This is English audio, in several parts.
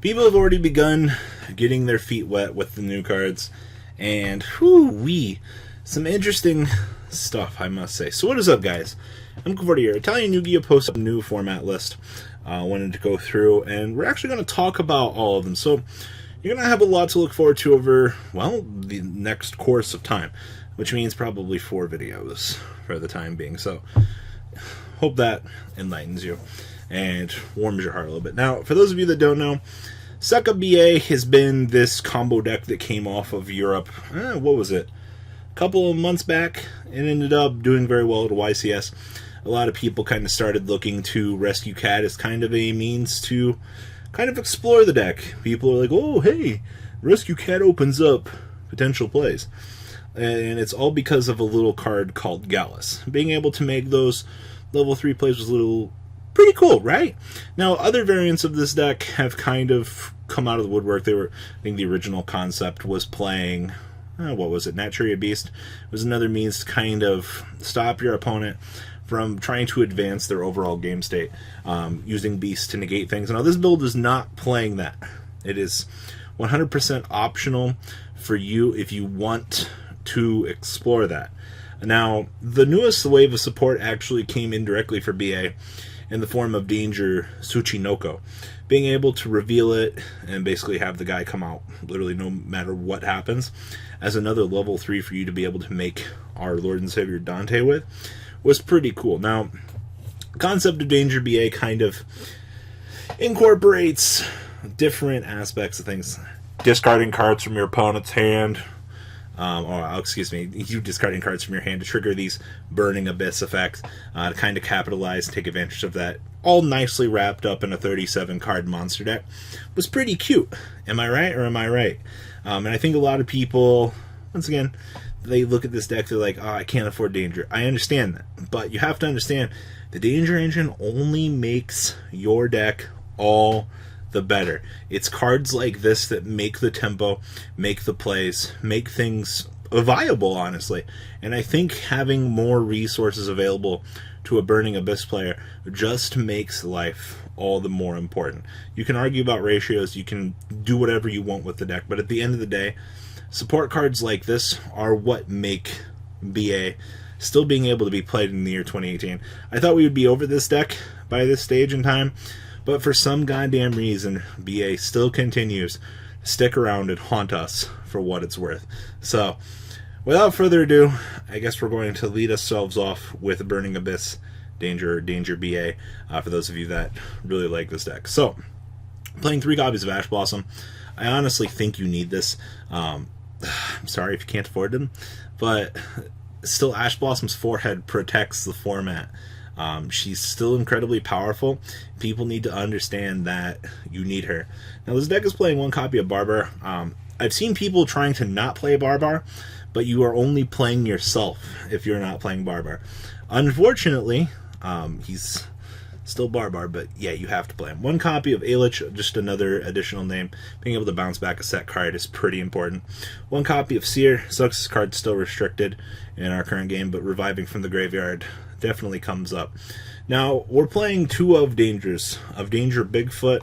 People have already begun getting their feet wet with the new cards, and whoo-wee, some interesting stuff, I must say. So what is up, guys? I'm Converter here. Italian Yugioh posted a new format list. Wanted to go through, and we're actually going to talk about all of them. So you're going to have a lot to look forward to over, well, the next course of time, which means probably 4 videos for the time being. So hope that enlightens you and warms your heart a little bit. Now, for those of you that don't know, Sekka BA has been this combo deck that came off of Europe, what was it, a couple of months back, and ended up doing very well at YCS. A lot of people kind of started looking to Rescue Cat as kind of a means to kind of explore the deck. People are like, oh, hey, Rescue Cat opens up potential plays. And it's all because of a little card called Gallus. Being able to make those level 3 plays was pretty cool, right? Now, other variants of this deck have kind of come out of the woodwork. I think the original concept was playing, what was it, Naturia Beast. It was another means to kind of stop your opponent from trying to advance their overall game state, using Beast to negate things. Now, this build is not playing that. It is 100% optional for you if you want to explore that. Now, the newest wave of support actually came indirectly for BA in the form of Danger Tsuchinoko. Being able to reveal it and basically have the guy come out literally no matter what happens as another level 3 for you to be able to make our Lord and Savior Dante with was pretty cool. Now, the concept of Danger BA kind of incorporates different aspects of things. Discarding cards from your opponent's hand, you discarding cards from your hand to trigger these Burning Abyss effects, to kind of capitalize and take advantage of that, all nicely wrapped up in a 37 card monster deck. Was pretty cute. Am I right, or am I right? And I think a lot of people, once again, they look at this deck, they're like, oh, I can't afford Danger. I understand that, but you have to understand, the Danger engine only makes your deck all the better. It's cards like this that make the tempo, make the plays, make things viable, honestly. And I think having more resources available to a Burning Abyss player just makes life all the more important. You can argue about ratios, you can do whatever you want with the deck, but at the end of the day, support cards like this are what make BA still being able to be played in the year 2018. I thought we would be over this deck by this stage in time, but for some goddamn reason, BA still continues to stick around and haunt us for what it's worth. So, without further ado, I guess we're going to lead ourselves off with Burning Abyss Danger BA, for those of you that really like this deck. So, playing 3 copies of Ash Blossom, I honestly think you need this. I'm sorry if you can't afford them, but still, Ash Blossom's forehead protects the format. She's still incredibly powerful. People need to understand that you need her. Now, this deck is playing 1 copy of Barbar. I've seen people trying to not play Barbar, but you are only playing yourself if you're not playing Barbar. Unfortunately, he's still Barbar, but yeah, you have to play him. 1 copy of Alich, just another additional name. Being able to bounce back a set card is pretty important. 1 copy of Seer. Sucks this card's still restricted in our current game, but reviving from the graveyard definitely comes up. Now, we're playing 2 of Dangers, of Danger Bigfoot,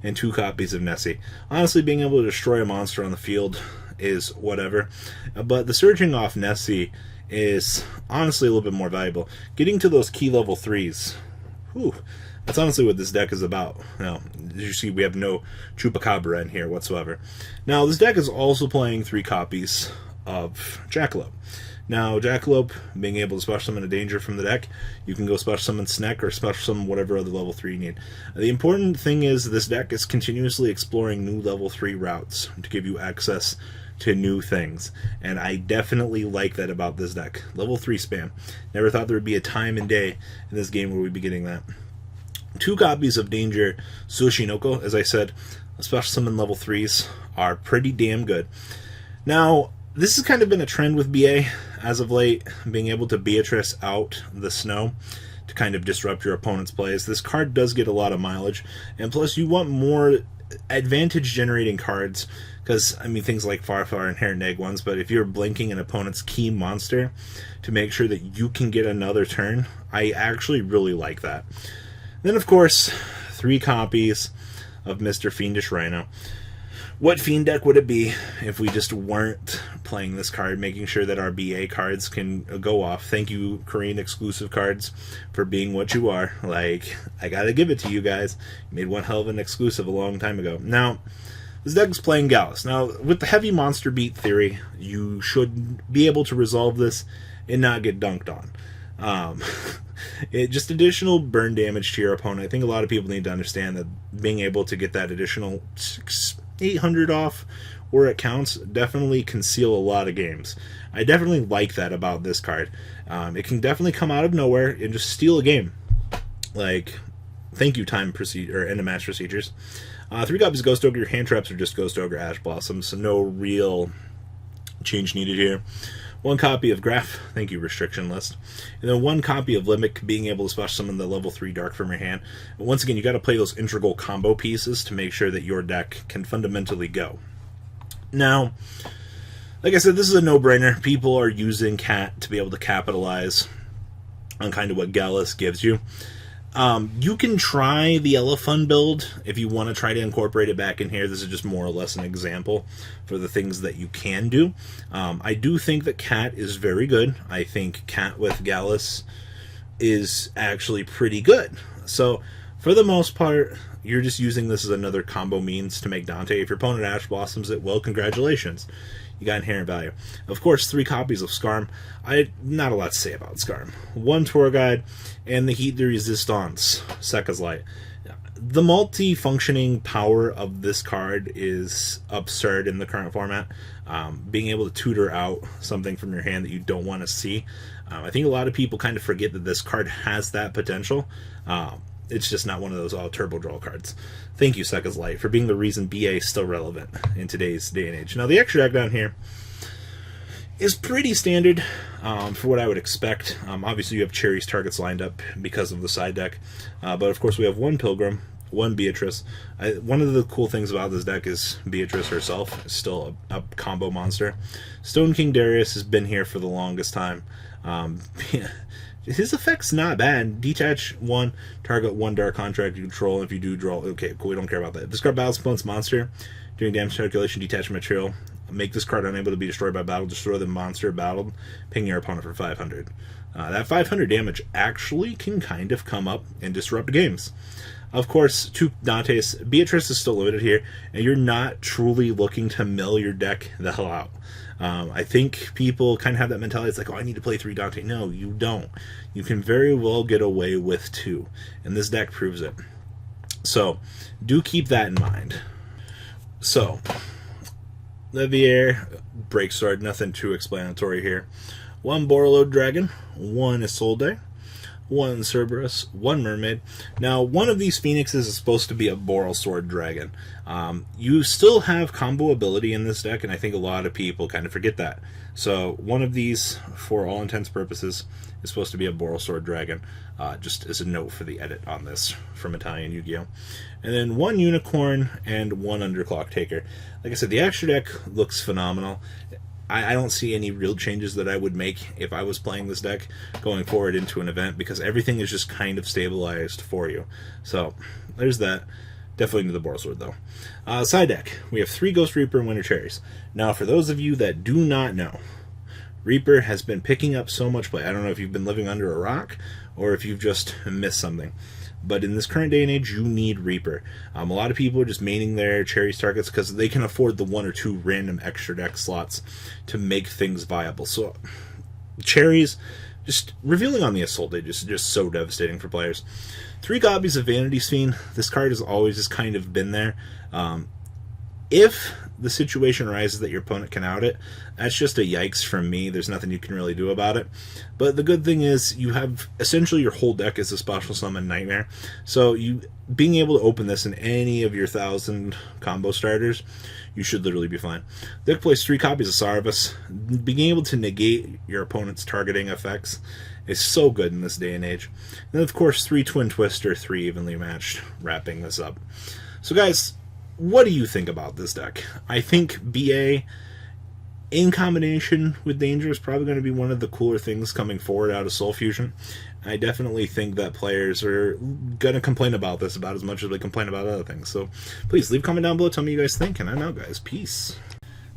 and 2 copies of Nessie. Honestly, being able to destroy a monster on the field is whatever, but the surging off Nessie is honestly a little bit more valuable. Getting to those key level 3s, that's honestly what this deck is about. Now, as you see, we have no Chupacabra in here whatsoever. Now, this deck is also playing 3 copies of Jackalope. Now, Jackalope, being able to special summon a Danger from the deck, you can go special summon Sneck or special summon whatever other level 3 you need. The important thing is this deck is continuously exploring new level 3 routes to give you access to new things, and I definitely like that about this deck. Level 3 spam. Never thought there would be a time and day in this game where we'd be getting that. 2 copies of Danger Tsuchinoko, as I said, special summon level 3s are pretty damn good. Now, this has kind of been a trend with BA as of late, being able to Beatrice out the snow to kind of disrupt your opponent's plays. This card does get a lot of mileage, and plus you want more advantage generating cards, because, I mean, things like Farfar and Hair-Neg ones, but if you're blinking an opponent's key monster to make sure that you can get another turn, I actually really like that. Then, of course, 3 copies of Mr. Fiendish Rhino. What Fiend deck would it be if we just weren't playing this card, making sure that our BA cards can go off? Thank you, Korean exclusive cards, for being what you are. Like, I gotta give it to you guys. You made one hell of an exclusive a long time ago. Now, this deck's playing Gallus. Now, with the heavy monster beat theory, you should be able to resolve this and not get dunked on. Just additional burn damage to your opponent. I think a lot of people need to understand that being able to get that additional 800 off where it counts definitely can seal a lot of games. I definitely like that about this card. It can definitely come out of nowhere and just steal a game. Like, thank you, time procedure or end of match procedures. 3 copies of Ghost Ogre. Your hand traps are just Ghost Ogre Ash Blossoms, so no real change needed here. 1 copy of Graph, thank you, restriction list. And then 1 copy of Limbic, being able to splash summon the level 3 Dark from your hand. But once again, you got to play those integral combo pieces to make sure that your deck can fundamentally go. Now, like I said, this is a no-brainer. People are using Cat to be able to capitalize on kind of what Gallus gives you. You can try the Elephant build if you want to try to incorporate it back in here. This is just more or less an example for the things that you can do. I do think that Cat is very good. I think Cat with Gallus is actually pretty good. So, for the most part, you're just using this as another combo means to make Dante. If your opponent Ash Blossoms it, well, congratulations. You got inherent value. Of course, 3 copies of Skarm. Not a lot to say about Skarm. 1 Tour Guide, and the Heat de Resistance, Sekka's Light. The multi-functioning power of this card is absurd in the current format. Being able to tutor out something from your hand that you don't want to see. I think a lot of people kind of forget that this card has that potential. It's just not one of those turbo draw cards. Thank you, Sekka's Light, for being the reason BA is still relevant in today's day and age. Now, the extra deck down here is pretty standard for what I would expect. Obviously, you have Cherry's targets lined up because of the side deck. But, of course, we have 1 Pilgrim, 1 Beatrice. One of the cool things about this deck is Beatrice herself is still a combo monster. Stone King Darius has been here for the longest time. His effect's not bad. Detach 1, target 1 dark contract you control. If you do draw, okay, cool, we don't care about that. If this card battles opponent's monster, during damage calculation, detach material, make this card unable to be destroyed by battle, destroy the monster battled, ping your opponent for 500. That 500 damage actually can kind of come up and disrupt games. Of course, 2 Dantes. Beatrice is still limited here, and you're not truly looking to mill your deck the hell out. I think people kind of have that mentality. It's like, oh, I need to play 3 Dante. No, you don't. You can very well get away with 2, and this deck proves it. So, do keep that in mind. So, Levier, Breaksword, nothing too explanatory here. 1 Borreload Dragon, 1 Isolde, 1 Cerberus, 1 Mermaid. Now, one of these Phoenixes is supposed to be a Boral Sword Dragon. You still have combo ability in this deck, and I think a lot of people kind of forget that. So, one of these, for all intents and purposes, is supposed to be a Boral Sword Dragon. Just as a note for the edit on this from Italian Yu-Gi-Oh! And then 1 Unicorn and 1 Underclock Taker. Like I said, the extra deck looks phenomenal. I don't see any real changes that I would make if I was playing this deck going forward into an event, because everything is just kind of stabilized for you. So, there's that. Definitely into the Boral Sword, though. Side deck, we have 3 Ghost Reaper and Winter Cherries. Now, for those of you that do not know, Reaper has been picking up so much play. I don't know if you've been living under a rock or if you've just missed something. But in this current day and age, you need Reaper. A lot of people are just maining their Cherries targets because they can afford the 1 or 2 random extra deck slots to make things viable. So, Cherries, just revealing on the Assault, just so devastating for players. 3 copies of Vanity's Fiend. This card has always just kind of been there. If the situation arises that your opponent can out it, that's just a yikes from me. There's nothing you can really do about it. But the good thing is you have essentially your whole deck is a special summon nightmare. So you being able to open this in any of your 1,000 combo starters, you should literally be fine. The deck plays 3 copies of Sarvis. Being able to negate your opponent's targeting effects is so good in this day and age. And then, of course, 3 Twin Twister, 3 Evenly Matched, wrapping this up. So, guys, what do you think about this deck? I think BA in combination with Danger is probably going to be one of the cooler things coming forward out of Soul Fusion. I definitely think that players are going to complain about this about as much as they complain about other things. So please leave a comment down below, tell me what you guys think, and I'm out, guys. Peace.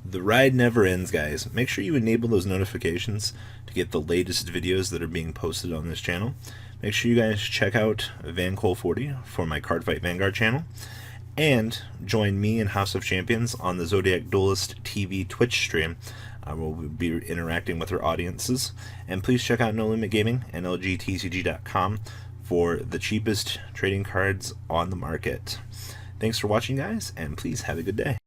The ride never ends, guys. Make sure you enable those notifications to get the latest videos that are being posted on this channel. Make sure you guys check out VanCole40 for my Cardfight Vanguard channel. And join me and House of Champions on the Zodiac Duelist TV Twitch stream. We'll be interacting with our audiences. And please check out No Limit Gaming and LGTCG.com for the cheapest trading cards on the market. Thanks for watching, guys, and please have a good day.